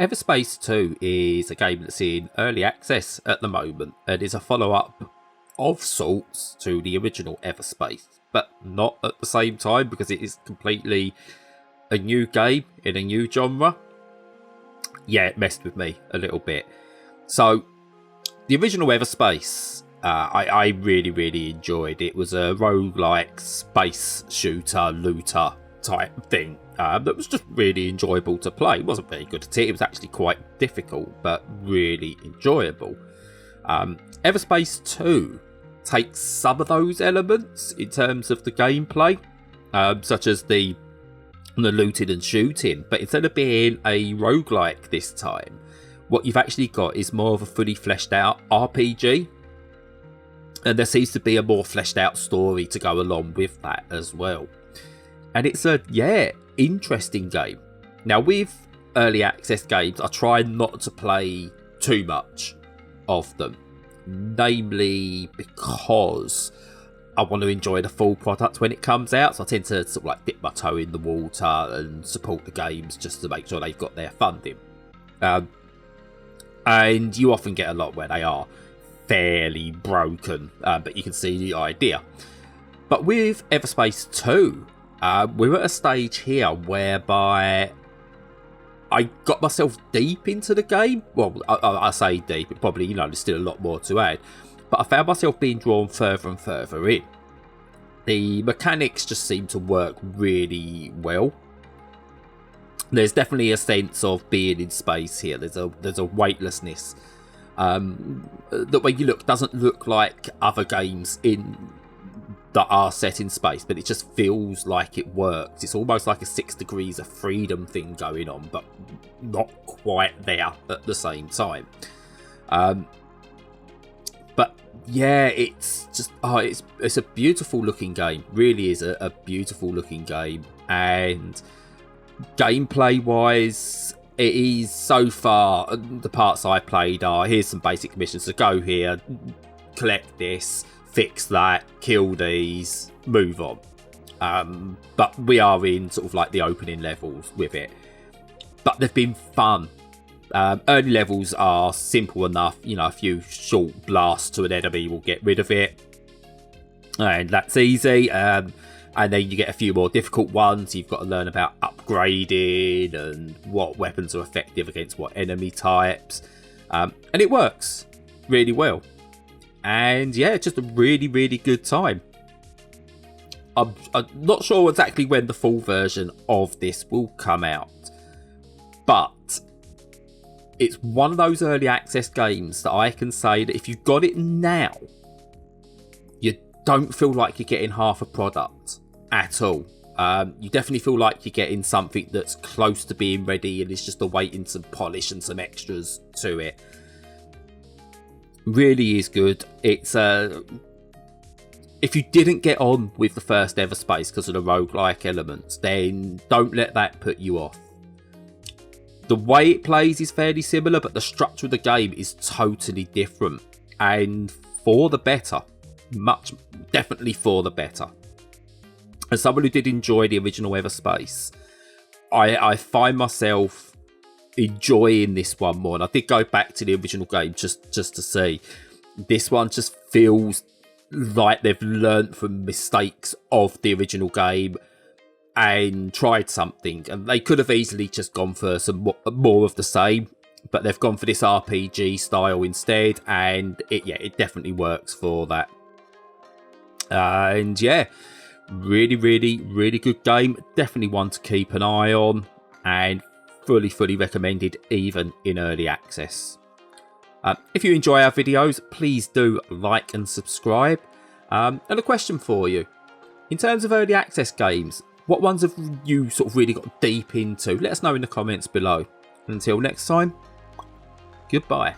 Everspace 2 is a game that's in early access at the moment and is a follow-up of sorts to the original Everspace, but not at the same time because it is completely a new game in a new genre. Yeah, it messed with me a little bit. So, the original Everspace, I really enjoyed. It was a roguelike space shooter, looter type thing that was just really enjoyable to play. It wasn't very good at it. It was actually quite difficult, but really enjoyable. Everspace 2 takes some of those elements in terms of the gameplay, such as the looting and shooting, but instead of being a roguelike this time, what you've actually got is more of a fully fleshed out RPG, and there seems to be a more fleshed out story to go along with that as well. And it's a interesting game. Now, with early access games, I try not to play too much of them, namely because I want to enjoy the full product when it comes out, so I tend to sort of like dip my toe in the water and support the games just to make sure they've got their funding. And you often get a lot where they are fairly broken, but you can see the idea. But with Everspace 2, we're at a stage here whereby I got myself deep into the game. Well, I say deep, but probably, there's still a lot more to add. But I found myself being drawn further and further in. The mechanics just seem to work really well. There's definitely a sense of being in space here. There's a weightlessness. The way you look doesn't look like other games that are set in space, but it just feels like it works. It's almost like a 6 degrees of freedom thing going on, but not quite there at the same time. But yeah, it's just it's a beautiful looking game. Really is a beautiful looking game, and gameplay wise, it is so far. The parts I played are: here's some basic missions, so go here, collect this, fix that, kill these, move on. But we are in sort of like the opening levels with it, but they've been fun. Early levels are simple enough, a few short blasts to an enemy will get rid of it, and that's easy. And then you get a few more difficult ones. You've got to learn about upgrading and what weapons are effective against what enemy types, and it works really well. And yeah, it's just a really good time. I'm not sure exactly when the full version of this will come out, but it's one of those early access games that I can say that if you got it now, you don't feel like you're getting half a product at all. You definitely feel like you're getting something that's close to being ready and it's just awaiting some polish and some extras to it. Really is good. It's if you didn't get on with the first Everspace because of the roguelike elements, then don't let that put you off. The way it plays is fairly similar, but the structure of the game is totally different, and for the better. Definitely for the better. As someone who did enjoy the original Everspace, I find myself enjoying this one more, and I did go back to the original game just to see. This one just feels like they've learnt from mistakes of the original game and tried something, and they could have easily just gone for some more of the same, but they've gone for this RPG style instead, and it definitely works for that. And yeah, really good game. Definitely one to keep an eye on, and fully recommended even in early access. If you enjoy our videos, please do like and subscribe. And a question for you: in terms of early access games, what ones have you sort of really got deep into? Let us know in the comments below. Until next time, goodbye.